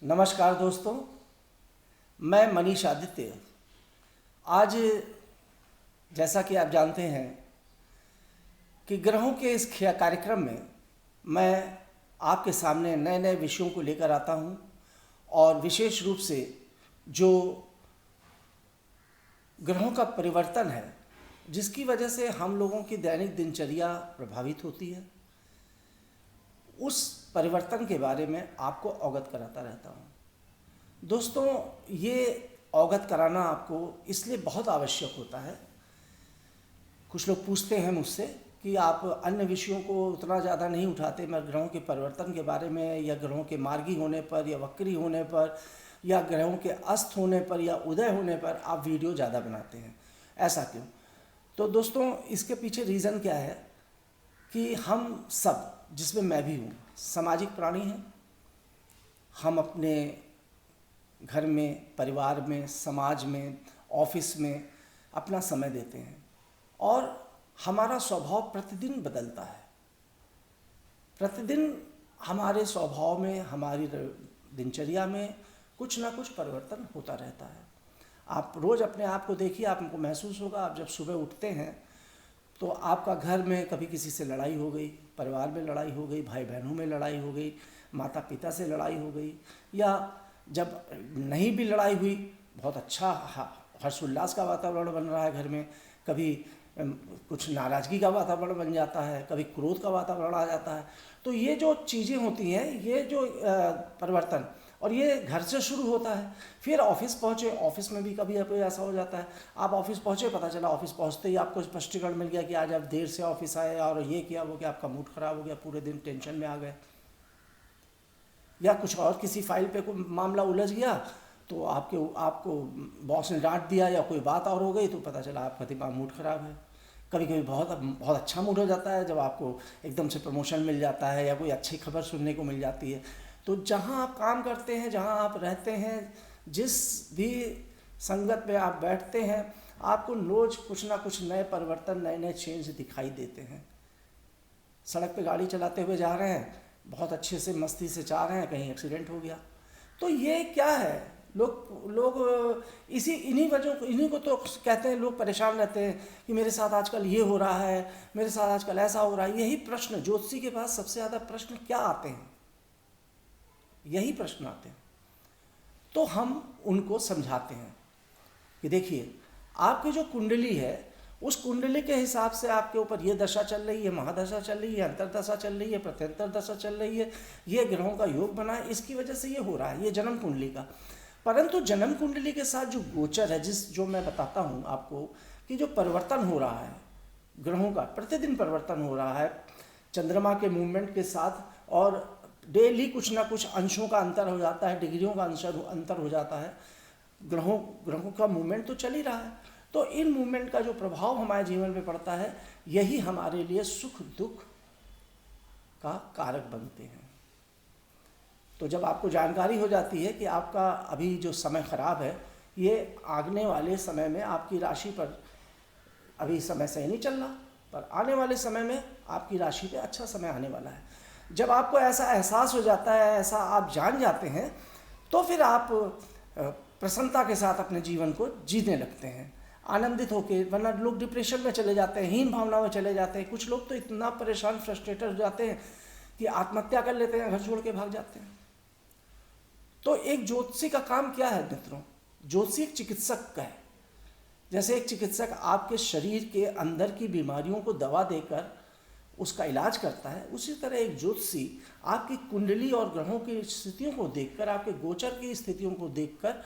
नमस्कार दोस्तों, मैं मनीष आदित्य। आज जैसा कि आप जानते हैं कि ग्रहों के इस कार्यक्रम में मैं आपके सामने नए नए विषयों को लेकर आता हूं और विशेष रूप से जो ग्रहों का परिवर्तन है जिसकी वजह से हम लोगों की दैनिक दिनचर्या प्रभावित होती है, उस परिवर्तन के बारे में आपको अवगत कराता रहता हूँ। दोस्तों, ये अवगत कराना आपको इसलिए बहुत आवश्यक होता है। कुछ लोग पूछते हैं मुझसे कि आप अन्य विषयों को उतना ज़्यादा नहीं उठाते, मगर ग्रहों के परिवर्तन के बारे में या ग्रहों के मार्गी होने पर या वक्री होने पर या ग्रहों के अस्त होने पर या उदय होने पर आप वीडियो ज़्यादा बनाते हैं, ऐसा क्यों? तो दोस्तों, इसके पीछे रीज़न क्या है कि हम सब, जिसमें मैं भी हूँ, सामाजिक प्राणी हैं। हम अपने घर में, परिवार में, समाज में, ऑफिस में अपना समय देते हैं और हमारा स्वभाव प्रतिदिन बदलता है। प्रतिदिन हमारे स्वभाव में, हमारी दिनचर्या में कुछ ना कुछ परिवर्तन होता रहता है। आप रोज़ अपने आप को देखिए, आपको महसूस होगा, आप जब सुबह उठते हैं तो आपका घर में कभी किसी से लड़ाई हो गई, परिवार में लड़ाई हो गई, भाई बहनों में लड़ाई हो गई, माता पिता से लड़ाई हो गई, या जब नहीं भी लड़ाई हुई, बहुत अच्छा हर्षोल्लास का वातावरण बन रहा है घर में, कभी कुछ नाराज़गी का वातावरण बन जाता है, कभी क्रोध का वातावरण आ जाता है। तो ये जो चीज़ें होती हैं, ये जो परिवर्तन, और ये घर से शुरू होता है। फिर ऑफिस पहुँचे, ऑफिस में भी कभी ऐसा हो जाता है, आप ऑफिस पहुँचे, पता चला ऑफिस पहुँचते ही आपको स्पष्टीकरण मिल गया कि आज आप देर से ऑफिस आए और ये किया वो किया, आपका मूड ख़राब हो गया, पूरे दिन टेंशन में आ गए, या कुछ और किसी फाइल पे कोई मामला उलझ गया तो आपको बॉस ने डांट दिया या कोई बात और हो गई तो पता चला आपका दिमाग मूड ख़राब है। कभी कभी बहुत अच्छा मूड हो जाता है जब आपको एकदम से प्रमोशन मिल जाता है या कोई अच्छी खबर सुनने को मिल जाती है। तो जहाँ आप काम करते हैं, जहाँ आप रहते हैं, जिस भी संगत में आप बैठते हैं, आपको रोज़ कुछ ना कुछ नए परिवर्तन, नए नए चेंज दिखाई देते हैं। सड़क पे गाड़ी चलाते हुए जा रहे हैं, बहुत अच्छे से मस्ती से जा रहे हैं, कहीं एक्सीडेंट हो गया, तो ये क्या है? लोग इन्हीं को तो कहते हैं, लोग परेशान रहते हैं कि मेरे साथ आजकल ये हो रहा है, मेरे साथ आजकल ऐसा हो रहा है। यही प्रश्न ज्योतिषी के पास सबसे ज़्यादा प्रश्न क्या आते हैं? यही प्रश्न आते हैं। तो हम उनको समझाते हैं कि देखिए, आपकी जो कुंडली है, उस कुंडली के हिसाब से आपके ऊपर ये दशा चल रही है, महादशा चल रही है, अंतरदशा चल रही है, प्रत्यंतर दशा चल रही है, ये ग्रहों का योग बना है, इसकी वजह से ये हो रहा है, ये जन्म कुंडली का। परंतु जन्म कुंडली के साथ जो गोचर है, जो मैं बताता हूँ आपको कि जो परिवर्तन हो रहा है ग्रहों का, प्रतिदिन परिवर्तन हो रहा है चंद्रमा के मूवमेंट के साथ, और डेली कुछ ना कुछ अंशों का अंतर हो जाता है, डिग्रियों का अंतर हो जाता है। ग्रहों का मूवमेंट तो चल ही रहा है, तो इन मूवमेंट का जो प्रभाव हमारे जीवन में पड़ता है, यही हमारे लिए सुख दुख का कारक बनते हैं। तो जब आपको जानकारी हो जाती है कि आपका अभी जो समय खराब है, ये आने वाले समय में आपकी राशि पर, अभी समय सही नहीं चल रहा, पर आने वाले समय में आपकी राशि पे अच्छा समय आने वाला है। जब आपको ऐसा एहसास हो जाता है, ऐसा आप जान जाते हैं, तो फिर आप प्रसन्नता के साथ अपने जीवन को जीने लगते हैं, आनंदित होकर। वरना लोग डिप्रेशन में चले जाते हैं, हीन भावना में चले जाते हैं। कुछ लोग तो इतना परेशान, फ्रस्ट्रेटेड हो जाते हैं कि आत्महत्या कर लेते हैं, घर छोड़ के भाग जाते हैं। तो एक ज्योतिषी का काम क्या है मित्रों? ज्योतिषी एक चिकित्सक का है। जैसे एक चिकित्सक आपके शरीर के अंदर की बीमारियों को दवा देकर उसका इलाज करता है, उसी तरह एक ज्योतिषी आपकी कुंडली और ग्रहों की स्थितियों को देखकर, आपके गोचर की स्थितियों को देखकर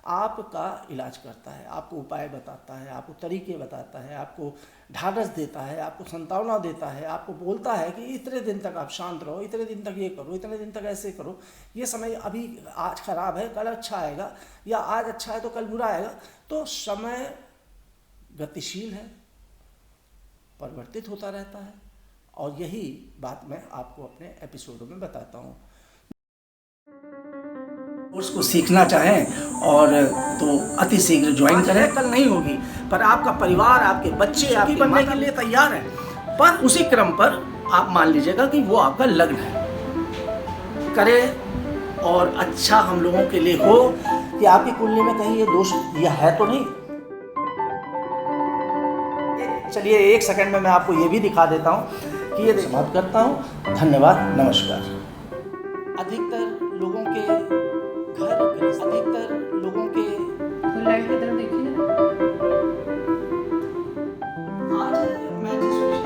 आपका इलाज करता है, आपको उपाय बताता है, आपको तरीके बताता है, आपको ढाढ़स देता है, आपको संतावना देता है, आपको बोलता है कि इतने दिन तक आप शांत रहो, इतने दिन तक ये करो, इतने दिन तक ऐसे करो, ये समय अभी आज खराब है, कल अच्छा आएगा, या आज अच्छा है तो कल बुरा आएगा। तो समय गतिशील है, परिवर्तित होता रहता है, और यही बात मैं आपको अपने एपिसोडों में बताता हूँ। उसको सीखना चाहें और तो अति शीघ्र ज्वाइन करें। कल नहीं होगी, पर आपका परिवार, आपके बच्चे आपकी बनने के लिए तैयार है। पर उसी क्रम पर आप मान लीजिएगा कि वो आपका लग्न है। करे और अच्छा हम लोगों के लिए हो कि आपकी कुंडली में कहीं ये दोष ये है तो नहीं। चलिए 1 सेकंड में मैं आपको ये भी दिखा देता हूँ कि ये समाप्त करता हूँ। धन्यवाद, नमस्कार। अधिकतर लोगों के घर, अधिकतर लोगों के लाइट की तरफ देखिए ना। आज मैं जिस विषय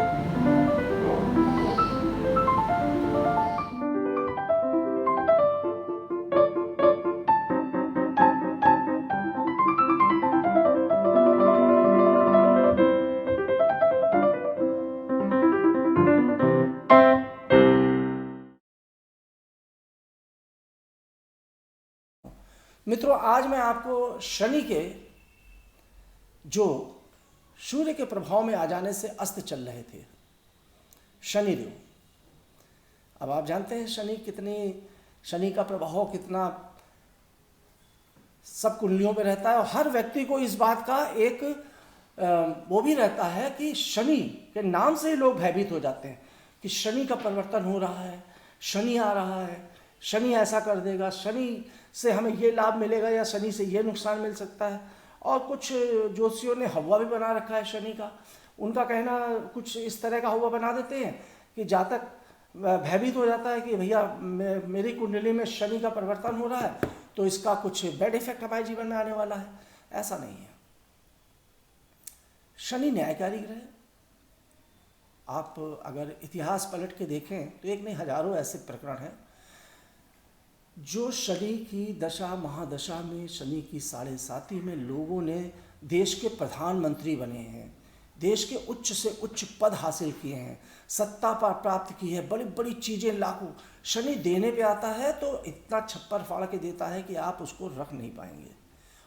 मित्रों, आज मैं आपको शनि के जो सूर्य के प्रभाव में आ जाने से अस्त चल रहे थे, शनिदेव। अब आप जानते हैं शनि का प्रभाव कितना सब कुंडलियों पे रहता है, और हर व्यक्ति को इस बात का एक वो भी रहता है कि शनि के नाम से ही लोग भयभीत हो जाते हैं कि शनि का परिवर्तन हो रहा है, शनि आ रहा है, शनि ऐसा कर देगा, शनि से हमें ये लाभ मिलेगा या शनि से ये नुकसान मिल सकता है। और कुछ ज्योतिषियों ने हवा भी बना रखा है शनि का। उनका कहना कुछ इस तरह का हवा बना देते हैं कि जातक भयभीत हो जाता है कि भैया मेरी कुंडली में शनि का परिवर्तन हो रहा है तो इसका कुछ बैड इफेक्ट हमारे जीवन में आने वाला है। ऐसा नहीं है। शनि न्यायकारी ग्रह। आप अगर इतिहास पलट के देखें तो एक नहीं हजारों ऐसे प्रकरण हैं जो शनि की दशा महादशा में, शनि की 7.5 में लोगों ने देश के प्रधानमंत्री बने हैं, देश के उच्च से उच्च पद हासिल किए हैं, सत्ता पर प्राप्त की है, बड़ी बड़ी चीज़ें लागू। शनि देने पे आता है तो इतना छप्पर फाड़ के देता है कि आप उसको रख नहीं पाएंगे,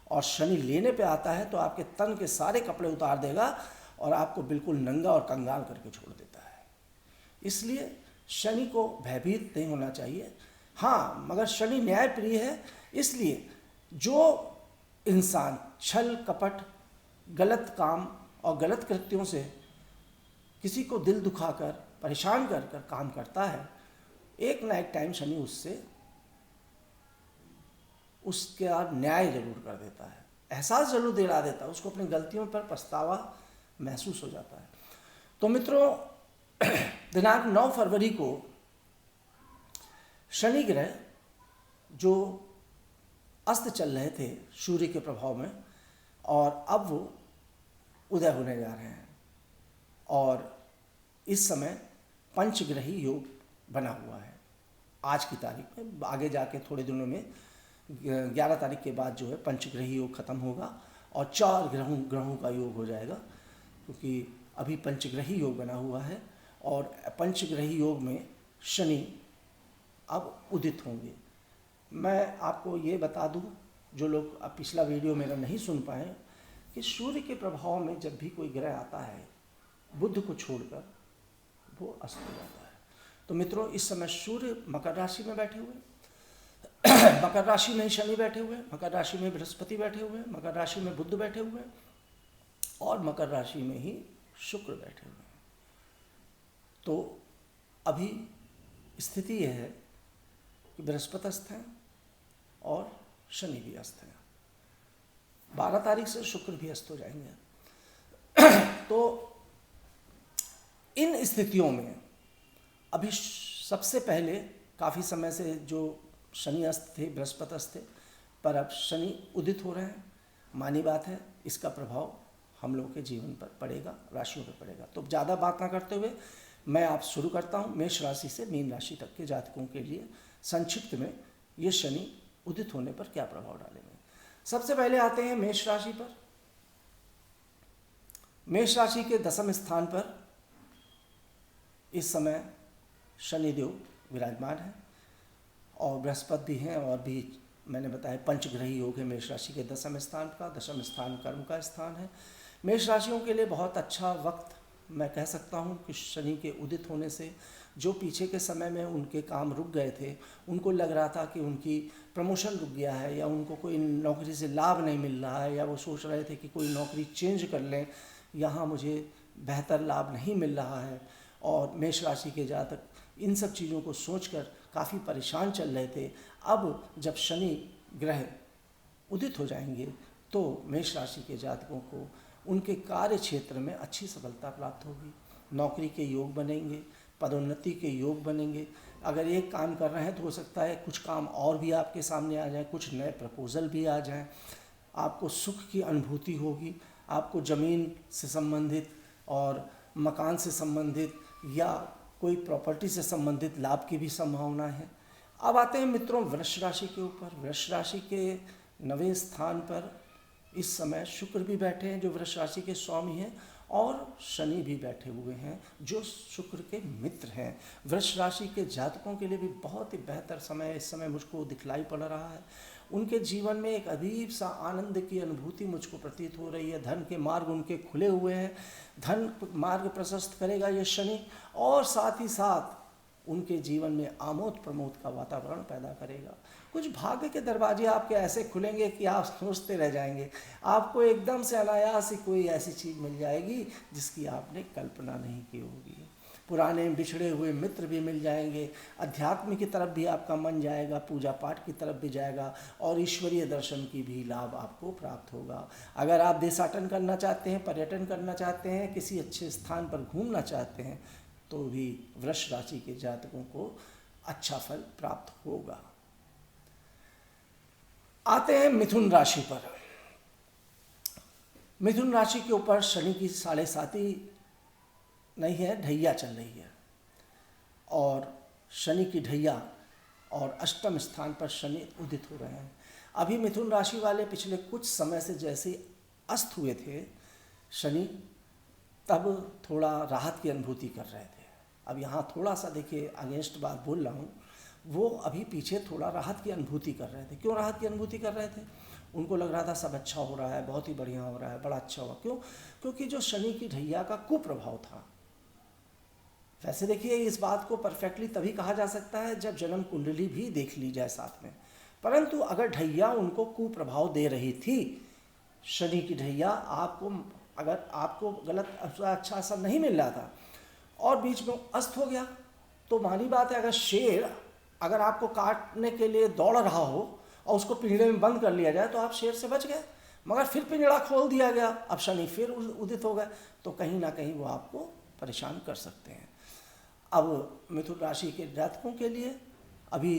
और शनि लेने पे आता है तो आपके तन के सारे कपड़े उतार देगा और आपको बिल्कुल नंगा और कंगाल करके छोड़ देता है। इसलिए शनि को भयभीत नहीं होना चाहिए। हाँ, मगर शनि न्याय प्रिय है, इसलिए जो इंसान छल कपट, गलत काम और गलत कृत्यों से किसी को दिल दुखाकर, परेशान कर कर काम करता है, एक ना एक टाइम शनि उसका न्याय जरूर कर देता है, एहसास जरूर दिला देता है, उसको अपनी गलतियों पर पछतावा महसूस हो जाता है। तो मित्रों, दिनांक 9 फरवरी को शनि ग्रह जो अस्त चल रहे थे सूर्य के प्रभाव में, और अब वो उदय होने जा रहे हैं, और इस समय पंचग्रही योग बना हुआ है आज की तारीख में। आगे जाके थोड़े दिनों में 11 तारीख के बाद जो है पंचग्रही योग खत्म होगा और 4 ग्रहों का योग हो जाएगा, क्योंकि अभी पंचग्रही योग बना हुआ है, और पंचग्रही योग में शनि अब उदित होंगे। मैं आपको ये बता दूं, जो लोग अब पिछला वीडियो मेरा नहीं सुन पाए, कि सूर्य के प्रभाव में जब भी कोई ग्रह आता है बुध को छोड़कर वो अस्त हो जाता है। तो मित्रों, इस समय सूर्य मकर राशि में बैठे हुए मकर राशि में ही शनि बैठे हुए, मकर राशि में बृहस्पति बैठे हुए, मकर राशि में बुध बैठे हुए, और मकर राशि में ही शुक्र बैठे हुए। तो अभी स्थिति यह है कि बृहस्पति अस्त हैं और शनि भी अस्त हैं। 12 तारीख से शुक्र भी अस्त हो जाएंगे। तो इन स्थितियों में अभी सबसे पहले काफ़ी समय से जो शनि अस्त थे, बृहस्पति अस्त थे, पर अब शनि उदित हो रहे हैं। मानी बात है, इसका प्रभाव हम लोगों के जीवन पर पड़ेगा, राशियों पर पड़ेगा। तो ज़्यादा बात ना करते हुए मैं आप शुरू करता हूँ मेष राशि से मीन राशि तक के जातकों के लिए संक्षिप्त में ये शनि उदित होने पर क्या प्रभाव डालेंगे। सबसे पहले आते हैं मेष राशि पर। मेष राशि के 10वें स्थान पर इस समय शनिदेव विराजमान है, और बृहस्पति भी हैं, और भी मैंने बताया पंचग्रही योग है मेष राशि के 10वें स्थान का। 10वां स्थान कर्म का स्थान है। मेष राशियों के लिए बहुत अच्छा वक्त मैं कह सकता हूँ कि शनि के उदित होने से जो पीछे के समय में उनके काम रुक गए थे, उनको लग रहा था कि उनकी प्रमोशन रुक गया है, या उनको कोई नौकरी से लाभ नहीं मिल रहा है, या वो सोच रहे थे कि कोई नौकरी चेंज कर लें, यहाँ मुझे बेहतर लाभ नहीं मिल रहा है, और मेष राशि के जातक इन सब चीज़ों को सोचकर काफ़ी परेशान चल रहे थे, अब जब शनि ग्रह उदित हो जाएंगे तो मेष राशि के जातकों को उनके कार्य क्षेत्र में अच्छी सफलता प्राप्त होगी। नौकरी के योग बनेंगे, पदोन्नति के योग बनेंगे। अगर एक काम कर रहे हैं तो हो सकता है कुछ काम और भी आपके सामने आ जाए, कुछ नए प्रपोजल भी आ जाएं। आपको सुख की अनुभूति होगी। आपको ज़मीन से संबंधित और मकान से संबंधित या कोई प्रॉपर्टी से संबंधित लाभ की भी संभावना है। अब आते हैं मित्रों वृष राशि के ऊपर। वृष राशि के 9वें स्थान पर इस समय शुक्र भी बैठे हैं जो वृष राशि के स्वामी हैं, और शनि भी बैठे हुए हैं जो शुक्र के मित्र हैं। वृष राशि के जातकों के लिए भी बहुत ही बेहतर समय इस समय मुझको दिखलाई पड़ रहा है। उनके जीवन में एक अजीब सा आनंद की अनुभूति मुझको प्रतीत हो रही है। धन के मार्ग उनके खुले हुए हैं, धन मार्ग प्रशस्त करेगा ये शनि, और साथ ही साथ उनके जीवन में आमोद प्रमोद का वातावरण पैदा करेगा। कुछ भाग्य के दरवाजे आपके ऐसे खुलेंगे कि आप सोचते रह जाएंगे। आपको एकदम से अनायास ही कोई ऐसी चीज़ मिल जाएगी जिसकी आपने कल्पना नहीं की होगी। पुराने बिछड़े हुए मित्र भी मिल जाएंगे। अध्यात्म की तरफ भी आपका मन जाएगा, पूजा पाठ की तरफ भी जाएगा, और ईश्वरीय दर्शन की भी लाभ आपको प्राप्त होगा। अगर आप देशाटन करना चाहते हैं, पर्यटन करना चाहते हैं, किसी अच्छे स्थान पर घूमना चाहते हैं, तो भी वृष राशि के जातकों को अच्छा फल प्राप्त होगा। आते हैं मिथुन राशि पर। मिथुन राशि के ऊपर शनि की 7.5 नहीं है, ढैया चल रही है, और शनि की ढैया और अष्टम स्थान पर शनि उदित हो रहे हैं। अभी मिथुन राशि वाले पिछले कुछ समय से जैसे अस्त हुए थे शनि, तब थोड़ा राहत की अनुभूति कर रहे थे। अब यहाँ थोड़ा सा देखिए अगेंस्ट बात बोल रहा हूँ, वो अभी पीछे थोड़ा राहत की अनुभूति कर रहे थे। क्यों राहत की अनुभूति कर रहे थे? उनको लग रहा था सब अच्छा हो रहा है, बहुत ही बढ़िया हो रहा है, बड़ा अच्छा हुआ। क्यों? क्योंकि जो शनि की ढैया का कुप्रभाव था। वैसे देखिए इस बात को परफेक्टली तभी कहा जा सकता है जब जन्म कुंडली भी देख ली जाए साथ में, परंतु अगर ढैया उनको कुप्रभाव दे रही थी, शनि की ढैया आपको, अगर आपको गलत अच्छा असर नहीं मिल रहा था और बीच में अस्त हो गया, तो मानी बात है अगर शेर अगर आपको काटने के लिए दौड़ रहा हो और उसको पिंजरे में बंद कर लिया जाए तो आप शेर से बच गए, मगर फिर पिंजरा खोल दिया गया, अब शनि फिर उदित हो गए, तो कहीं ना कहीं वो आपको परेशान कर सकते हैं। अब मिथुन राशि के जातकों के लिए अभी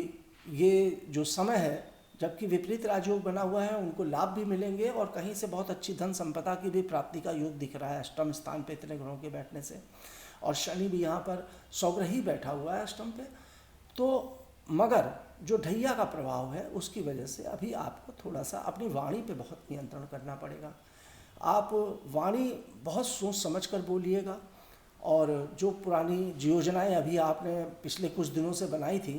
ये जो समय है, जबकि विपरीत राजयोग बना हुआ है, उनको लाभ भी मिलेंगे और कहीं से बहुत अच्छी धन संपदा की भी प्राप्ति का योग दिख रहा है अष्टम स्थान पे इतने ग्रहों के बैठने से, और शनि भी यहाँ पर स्वग्रही बैठा हुआ है अष्टम पे। तो मगर जो ढैया का प्रभाव है उसकी वजह से अभी आपको थोड़ा सा अपनी वाणी पे बहुत नियंत्रण करना पड़ेगा। आप वाणी बहुत सोच समझ कर बोलिएगा, और जो पुरानी योजनाएं अभी आपने पिछले कुछ दिनों से बनाई थी,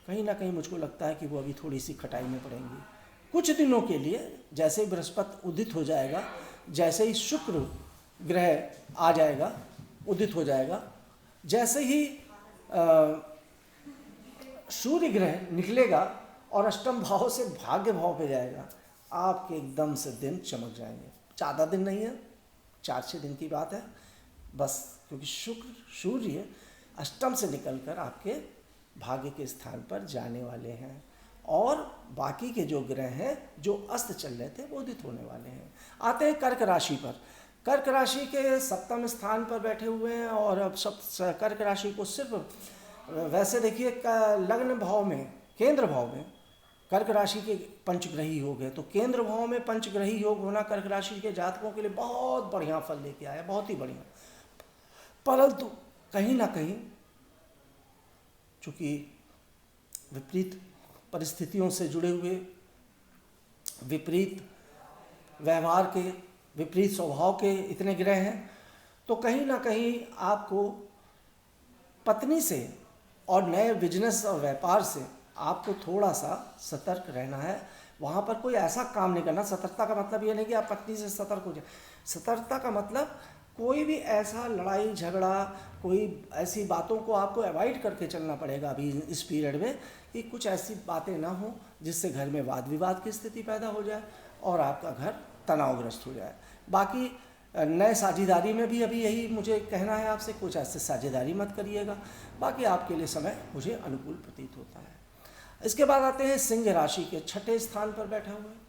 कहीं ना कहीं मुझको लगता है कि वो अभी थोड़ी सी खटाई में पड़ेंगी कुछ दिनों के लिए। जैसे ही बृहस्पति उदित हो जाएगा, जैसे ही शुक्र ग्रह आ जाएगा, उदित हो जाएगा, जैसे ही सूर्य ग्रह निकलेगा और अष्टम भाव से भाग्य भाव पे जाएगा, आपके एकदम से दिन चमक जाएंगे। ज़्यादा दिन नहीं है, 4-6 दिन की बात है बस, क्योंकि सूर्य अष्टम से निकलकर आपके भाग्य के स्थान पर जाने वाले हैं, और बाकी के जो ग्रह हैं जो अस्त चल रहे थे वो उदित होने वाले हैं। आते हैं कर्क राशि पर। कर्क राशि के 7वें स्थान पर बैठे हुए हैं, और अब कर्क राशि को सिर्फ वैसे देखिए लग्न भाव में, केंद्र भाव में कर्क राशि के पंचग्रही योग है, तो केंद्र भाव में पंचग्रही योग होना कर्क राशि के जातकों के लिए बहुत बढ़िया फल लेके आया, बहुत ही बढ़िया। परंतु कहीं ना कहीं चूँकि विपरीत परिस्थितियों से जुड़े हुए, विपरीत व्यवहार के, विपरीत स्वभाव के इतने ग्रह हैं, तो कहीं ना कहीं आपको पत्नी से और नए बिजनेस और व्यापार से आपको थोड़ा सा सतर्क रहना है। वहाँ पर कोई ऐसा काम नहीं करना। सतर्कता का मतलब ये नहीं कि आप पत्नी से सतर्क हो जाए। सतर्कता का मतलब कोई भी ऐसा लड़ाई झगड़ा, कोई ऐसी बातों को आपको अवॉइड करके चलना पड़ेगा अभी इस पीरियड में, कि कुछ ऐसी बातें ना हो जिससे घर में वाद विवाद की स्थिति पैदा हो जाए और आपका घर तनावग्रस्त हो जाए। बाकी नए साझेदारी में भी अभी यही मुझे कहना है आपसे, कुछ ऐसे साझेदारी मत करिएगा। बाकी आपके लिए समय मुझे अनुकूल प्रतीत होता है। इसके बाद आते हैं सिंह राशि के छठे स्थान पर बैठा हुआ है।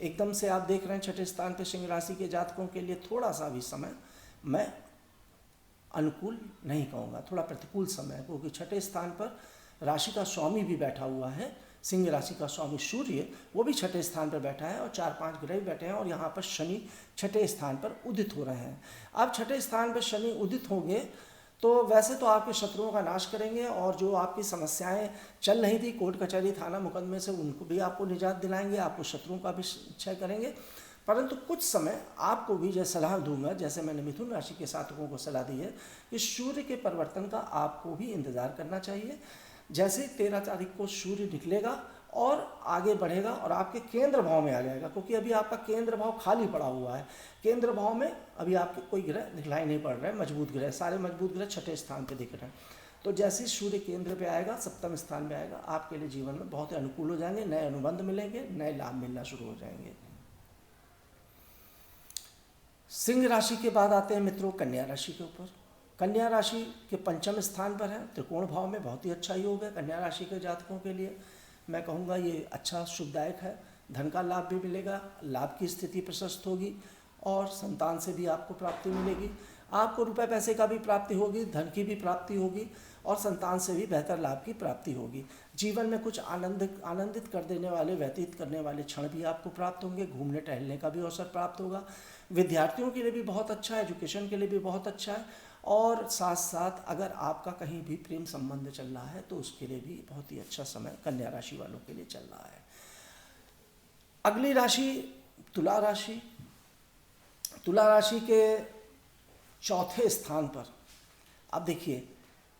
एकदम से आप देख रहे हैं छठे स्थान पर सिंह राशि के जातकों के लिए थोड़ा सा भी समय मैं अनुकूल नहीं कहूँगा, थोड़ा प्रतिकूल समय है, क्योंकि छठे स्थान पर राशि का स्वामी भी बैठा हुआ है। सिंह राशि का स्वामी सूर्य वो भी छठे स्थान पर बैठा है और 4-5 ग्रह भी बैठे हैं और यहाँ पर शनि छठे स्थान पर उदित हो रहे हैं। अब छठे स्थान पर शनि उदित होंगे तो वैसे तो आपके शत्रुओं का नाश करेंगे और जो आपकी समस्याएं चल रही थी कोर्ट कचहरी थाना मुकदमे से, उनको भी आपको निजात दिलाएंगे, आपको शत्रुओं का भी क्षय करेंगे। परंतु कुछ समय आपको भी जैसे सलाह दूंगा, जैसे मैंने मिथुन राशि के जातकों को सलाह दी है कि सूर्य के परिवर्तन का आपको भी इंतज़ार करना चाहिए। जैसे 13 तारीख को सूर्य निकलेगा और आगे बढ़ेगा और आपके केंद्र भाव में आ जाएगा, क्योंकि अभी आपका केंद्र भाव खाली पड़ा हुआ है। केंद्र भाव में अभी आपके कोई ग्रह दिखलाई नहीं पड़ रहा है, मजबूत ग्रह, सारे मजबूत ग्रह छठे स्थान पे दिख रहे हैं। तो जैसे ही सूर्य केंद्र पे आएगा, सप्तम स्थान में आएगा, आपके लिए जीवन में बहुत ही अनुकूल हो जाएंगे, नए अनुबंध मिलेंगे, नए लाभ मिलना शुरू हो जाएंगे। सिंह राशि के बाद आते हैं मित्रों कन्या राशि के ऊपर। कन्या राशि के पंचम स्थान पर है, त्रिकोण भाव में बहुत ही अच्छा योग है कन्या राशि के जातकों के लिए। मैं कहूँगा ये अच्छा शुभदायक है, धन का लाभ भी मिलेगा, लाभ की स्थिति प्रशस्त होगी और संतान से भी आपको प्राप्ति मिलेगी। आपको रुपए पैसे का भी प्राप्ति होगी, धन की भी प्राप्ति होगी और संतान से भी बेहतर लाभ की प्राप्ति होगी। जीवन में कुछ आनंदित कर देने वाले, व्यतीत करने वाले क्षण भी आपको प्राप्त होंगे, घूमने टहलने का भी अवसर प्राप्त होगा। विद्यार्थियों के लिए भी बहुत अच्छा है, एजुकेशन के लिए भी बहुत अच्छा है और साथ साथ अगर आपका कहीं भी प्रेम संबंध चल रहा है तो उसके लिए भी बहुत ही अच्छा समय कन्या राशि वालों के लिए चल रहा है। अगली राशि तुला राशि। तुला राशि के चौथे स्थान पर अब देखिए,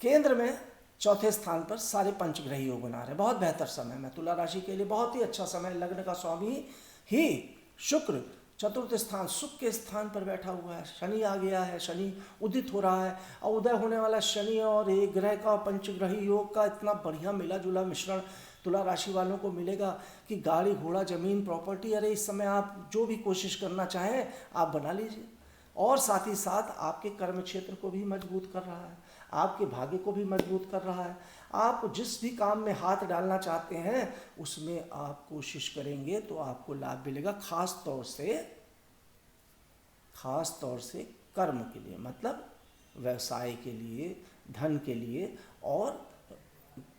केंद्र में चौथे स्थान पर सारे पंचग्रही योग बना रहे, बहुत बेहतर समय है तुला राशि के लिए, बहुत ही अच्छा समय। लग्न का स्वामी ही शुक्र चतुर्थ स्थान सुख के स्थान पर बैठा हुआ है, शनि आ गया है, शनि उदित हो रहा है और उदय होने वाला शनि और एक ग्रह का पंचग्रही योग का इतना बढ़िया मिला जुला मिश्रण तुला राशि वालों को मिलेगा कि गाड़ी घोड़ा जमीन प्रॉपर्टी, अरे इस समय आप जो भी कोशिश करना चाहें आप बना लीजिए। और साथ ही साथ आपके कर्म क्षेत्र को भी मजबूत कर रहा है, आपके भाग्य को भी मजबूत कर रहा है। आप जिस भी काम में हाथ डालना चाहते हैं उसमें आप कोशिश करेंगे तो आपको लाभ मिलेगा, खास तौर से कर्म के लिए, मतलब व्यवसाय के लिए, धन के लिए और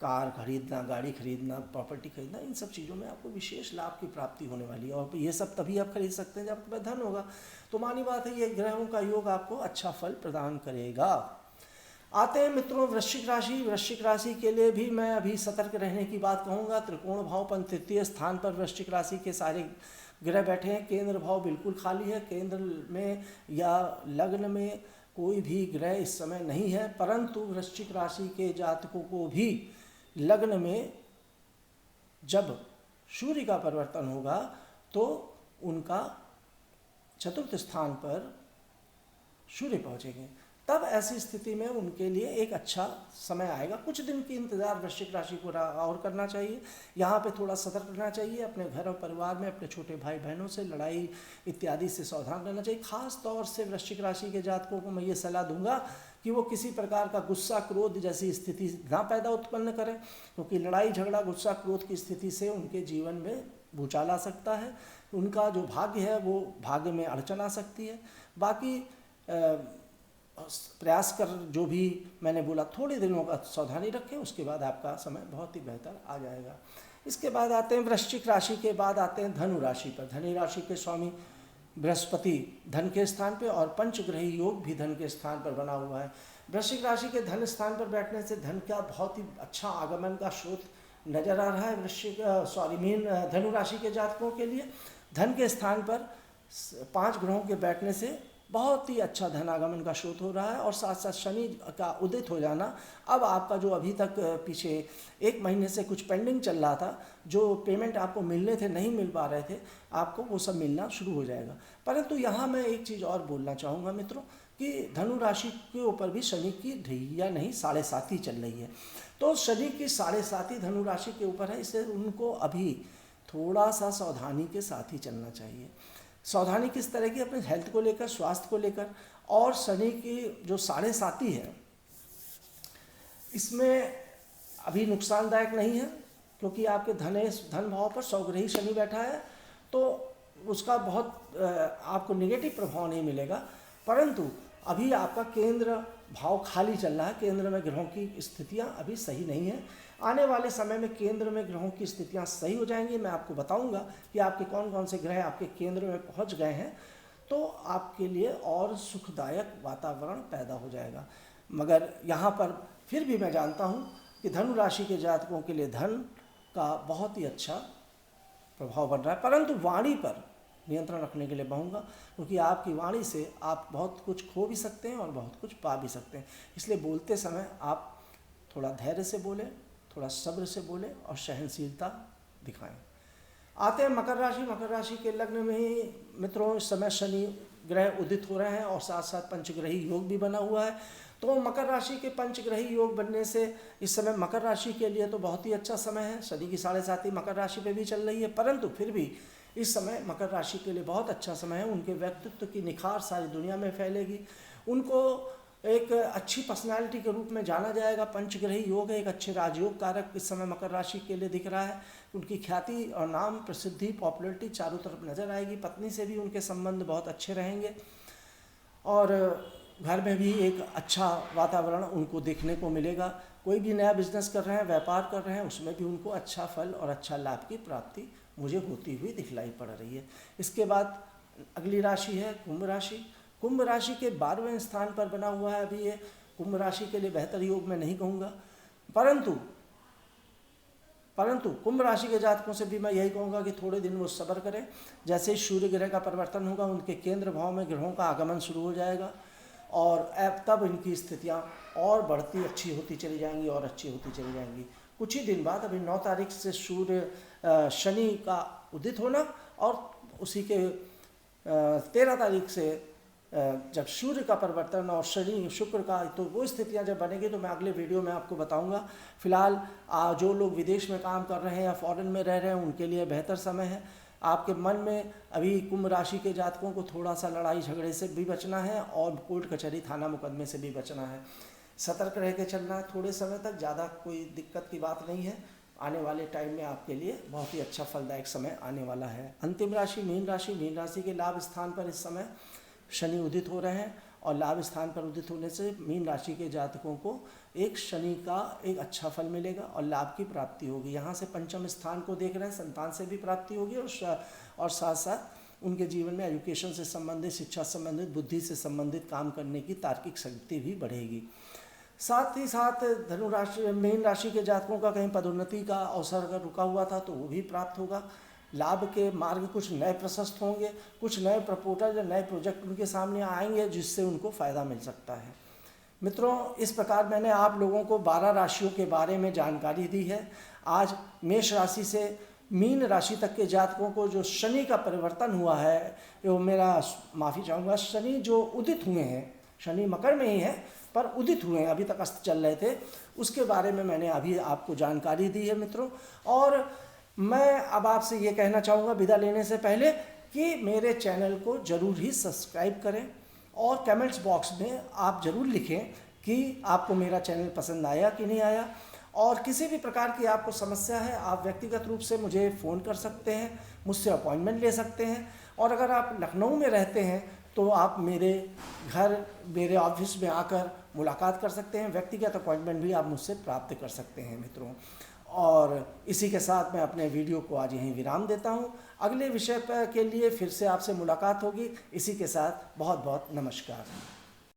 कार खरीदना, गाड़ी खरीदना, प्रॉपर्टी खरीदना, इन सब चीज़ों में आपको विशेष लाभ की प्राप्ति होने वाली है। और ये सब तभी आप खरीद सकते हैं जब आपके पास धन होगा। तो मानी बात है, ये ग्रहों का योग आपको अच्छा फल प्रदान करेगा। आते हैं मित्रों वृश्चिक राशि। वृश्चिक राशि के लिए भी मैं अभी सतर्क रहने की बात कहूँगा। त्रिकोण भाव पर तृतीय स्थान पर वृश्चिक राशि के सारे ग्रह बैठे हैं, केंद्र भाव बिल्कुल खाली है, केंद्र में या लग्न में कोई भी ग्रह इस समय नहीं है। परंतु वृश्चिक राशि के जातकों को भी लग्न में जब सूर्य का परिवर्तन होगा तो उनका चतुर्थ स्थान पर सूर्य पहुंचेंगे, तब ऐसी स्थिति में उनके लिए एक अच्छा समय आएगा। कुछ दिन की इंतज़ार वृश्चिक राशि को और करना चाहिए, यहाँ पे थोड़ा सतर्क रहना चाहिए, अपने घर और परिवार में अपने छोटे भाई बहनों से लड़ाई इत्यादि से सावधान रहना चाहिए। खास तौर से वृश्चिक राशि के जातकों को मैं ये सलाह दूंगा कि वो किसी प्रकार का गुस्सा क्रोध जैसी स्थिति ना उत्पन्न करें, क्योंकि लड़ाई झगड़ा गुस्सा क्रोध की स्थिति से उनके जीवन में भूचाल आ सकता है, उनका जो भाग्य है वो भाग्य में अड़चन आ सकती है। बाकी प्रयास कर जो भी मैंने बोला थोड़े दिनों का सावधानी रखें, उसके बाद आपका समय बहुत ही बेहतर आ जाएगा। इसके बाद आते हैं वृश्चिक राशि के बाद आते हैं धनु राशि पर। धनु राशि के स्वामी बृहस्पति धन के स्थान पे और पंचग्रही योग भी धन के स्थान पर बना हुआ है। वृश्चिक राशि के धन स्थान पर बैठने से धन का बहुत ही अच्छा आगमन का स्रोत नजर आ रहा है धनु राशि के जातकों के लिए। धन के स्थान पर 5 ग्रहों के बैठने से बहुत ही अच्छा धनागमन का स्रोत हो रहा है और साथ साथ शनि का उदित हो जाना, अब आपका जो अभी तक पीछे 1 महीने से कुछ पेंडिंग चल रहा था, जो पेमेंट आपको मिलने थे नहीं मिल पा रहे थे, आपको वो सब मिलना शुरू हो जाएगा। परंतु यहाँ मैं एक चीज़ और बोलना चाहूँगा मित्रों कि धनु राशि के ऊपर भी शनि की ढैया नहीं 7.5 चल रही है, तो शनि की 7.5 धनु राशि के ऊपर है, इससे उनको अभी थोड़ा सा सावधानी के साथ ही चलना चाहिए। सावधानी किस तरह की, अपने हेल्थ को लेकर, स्वास्थ्य को लेकर। और शनि की जो 7.5 है, इसमें अभी नुकसानदायक नहीं है, क्योंकि आपके धन भाव पर स्वग्रही शनि बैठा है, तो उसका बहुत आपको नेगेटिव प्रभाव नहीं मिलेगा। परंतु अभी आपका केंद्र भाव खाली चल रहा है, केंद्र में ग्रहों की स्थितियां अभी सही नहीं है। आने वाले समय में केंद्र में ग्रहों की स्थितियां सही हो जाएंगी। मैं आपको बताऊंगा कि आपके कौन कौन से ग्रह आपके केंद्र में पहुंच गए हैं, तो आपके लिए और सुखदायक वातावरण पैदा हो जाएगा। मगर यहाँ पर फिर भी मैं जानता हूँ कि धनु राशि के जातकों के लिए धन का बहुत ही अच्छा प्रभाव बन रहा है, परंतु वाणी पर नियंत्रण रखने के लिए कहूँगा, क्योंकि आपकी वाणी से आप बहुत कुछ खो भी सकते हैं और बहुत कुछ पा भी सकते हैं। इसलिए बोलते समय आप थोड़ा धैर्य से बोलें, थोड़ा सब्र से बोलें और सहनशीलता दिखाएं। आते हैं मकर राशि। मकर राशि के लग्न में ही मित्रों इस समय शनि ग्रह उदित हो रहे हैं और साथ साथ पंचग्रही योग भी बना हुआ है। तो मकर राशि के पंचग्रही योग बनने से इस समय मकर राशि के लिए तो बहुत ही अच्छा समय है। शनि की 7.5 मकर राशि पे भी चल रही है, परंतु फिर भी इस समय मकर राशि के लिए बहुत अच्छा समय है। उनके व्यक्तित्व की निखार सारी दुनिया में फैलेगी, उनको एक अच्छी पर्सनालिटी के रूप में जाना जाएगा। पंचग्रही योग है, एक अच्छे राजयोग कारक इस समय मकर राशि के लिए दिख रहा है। उनकी ख्याति और नाम, प्रसिद्धि, पॉपुलरिटी चारों तरफ नजर आएगी। पत्नी से भी उनके संबंध बहुत अच्छे रहेंगे और घर में भी एक अच्छा वातावरण उनको देखने को मिलेगा। कोई भी नया बिजनेस कर रहे हैं, व्यापार कर रहे हैं, उसमें भी उनको अच्छा फल और अच्छा लाभ की प्राप्ति मुझे होती हुई दिखलाई पड़ रही है। इसके बाद अगली राशि है कुंभ राशि। कुंभ राशि के 12वें स्थान पर बना हुआ है अभी ये। कुंभ राशि के लिए बेहतर योग मैं नहीं कहूँगा, परंतु कुंभ राशि के जातकों से भी मैं यही कहूँगा कि थोड़े दिन वो सब्र करें। जैसे ही सूर्य ग्रह का परिवर्तन होगा, उनके केंद्र भाव में ग्रहों का आगमन शुरू हो जाएगा और तब इनकी स्थितियाँ और बढ़ती अच्छी होती चली जाएंगी और अच्छी होती चली जाएंगी। कुछ ही दिन बाद अभी 9 तारीख से सूर्य शनि का उदित होना और उसी के 13 तारीख से जब सूर्य का परिवर्तन और शनि शुक्र का, तो वो स्थितियां जब बनेगी तो मैं अगले वीडियो में आपको बताऊंगा। फिलहाल जो लोग विदेश में काम कर रहे हैं या फॉरेन में रह रहे हैं, उनके लिए बेहतर समय है। आपके मन में अभी कुंभ राशि के जातकों को थोड़ा सा लड़ाई झगड़े से भी बचना है और कोर्ट कचहरी थाना मुकदमे से भी बचना है। सतर्क रह के चलना है थोड़े समय तक, ज़्यादा कोई दिक्कत की बात नहीं है। आने वाले टाइम में आपके लिए बहुत ही अच्छा फलदायक समय आने वाला है। अंतिम राशि मीन राशि। मीन राशि के लाभ स्थान पर इस समय शनि उदित हो रहे हैं और लाभ स्थान पर उदित होने से मीन राशि के जातकों को एक शनि का एक अच्छा फल मिलेगा और लाभ की प्राप्ति होगी। यहाँ से पंचम स्थान को देख रहे हैं, संतान से भी प्राप्ति होगी और साथ साथ उनके जीवन में एजुकेशन से संबंधित, शिक्षा संबंधित, बुद्धि से संबंधित काम करने की तार्किक शक्ति भी बढ़ेगी। साथ ही साथ धनु राशि मीन राशि के जातकों का कहीं पदोन्नति का अवसर अगर रुका हुआ था तो वो भी प्राप्त होगा। लाभ के मार्ग कुछ नए प्रशस्त होंगे, कुछ नए प्रपोजल या नए प्रोजेक्ट उनके सामने आएंगे जिससे उनको फ़ायदा मिल सकता है। मित्रों, इस प्रकार मैंने आप लोगों को 12 राशियों के बारे में जानकारी दी है। आज मेष राशि से मीन राशि तक के जातकों को जो शनि का परिवर्तन हुआ है, वो मेरा माफ़ी चाहूँगा, शनि जो उदित हुए हैं, शनि मकर में ही है पर उदित हुए हैं, अभी तक अस्त चल रहे थे, उसके बारे में मैंने अभी आपको जानकारी दी है मित्रों। और मैं अब आपसे ये कहना चाहूँगा विदा लेने से पहले कि मेरे चैनल को ज़रूर ही सब्सक्राइब करें और कमेंट्स बॉक्स में आप ज़रूर लिखें कि आपको मेरा चैनल पसंद आया कि नहीं आया। और किसी भी प्रकार की आपको समस्या है, आप व्यक्तिगत रूप से मुझे फ़ोन कर सकते हैं, मुझसे अपॉइंटमेंट ले सकते हैं। और अगर आप लखनऊ में रहते हैं तो आप मेरे घर, मेरे ऑफिस में आकर मुलाकात कर सकते हैं। व्यक्तिगत अपॉइंटमेंट भी आप मुझसे प्राप्त कर सकते हैं मित्रों। और इसी के साथ मैं अपने वीडियो को आज यहीं विराम देता हूं। अगले विषय पर के लिए फिर से आपसे मुलाकात होगी। इसी के साथ बहुत बहुत नमस्कार।